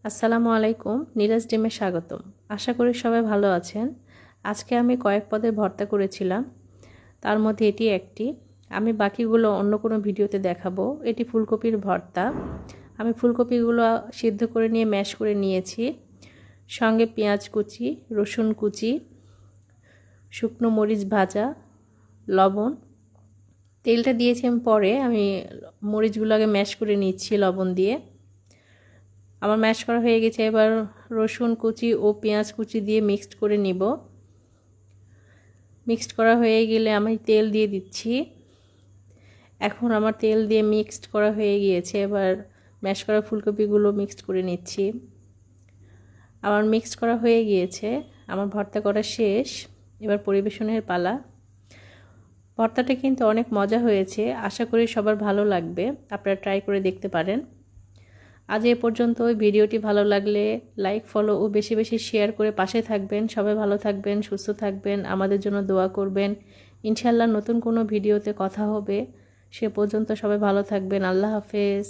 আসসালামু আলাইকুম, নিরাজ ডিমে স্বাগতম। আশা করি সবাই ভালো আছেন। আজকে আমি কয়েক পদের ভর্তা করেছিলাম, তার মধ্যে এটি একটি। আমি বাকিগুলো অন্য কোনো ভিডিওতে দেখাবো। এটি ফুলকপির ভর্তা। আমি ফুলকপিগুলো সিদ্ধ করে নিয়ে ম্যাশ করে নিয়েছি, সঙ্গে পেঁয়াজ কুচি, রসুন কুচি, শুকনো মরিচ ভাজা, লবণ। তেলটা দিয়েছি আমি পরে, আমি মরিচগুলো আগে ম্যাশ করে নিচ্ছি লবণ দিয়ে। আমার ম্যাশ করা হয়ে গেছে। এবার রসুন কুচি ও পেঁয়াজ কুচি দিয়ে মিক্সড করে নিব। মিক্সড করা হয়ে গেলে আমি তেল দিয়ে দিচ্ছি। এখন আমার তেল দিয়ে মিক্সড করা হয়ে গিয়েছে। এবার ম্যাশ করা ফুলকপিগুলো মিক্সড করে নিচ্ছি। আমার মিক্সড করা হয়ে গিয়েছে, আমার ভর্তা করা শেষ। এবার পরিবেশনের পালা। ভর্তাটা কিন্তু অনেক মজা হয়েছে, আশা করি সবার ভালো লাগবে। আপনারা ট্রাই করে দেখতে পারেন। আজ এ পর্যন্ত। ভিডিওটি ভালো লাগলে লাইক, ফলো ও বেশি বেশি শেয়ার করে পাশে থাকবেন। সবাই ভালো থাকবেন, সুস্থ থাকবেন, আমাদের জন্য দোয়া করবেন। ইনশাআল্লাহ নতুন কোনো ভিডিওতে কথা হবে। সে পর্যন্ত সবাই ভালো থাকবেন। আল্লাহ হাফেজ।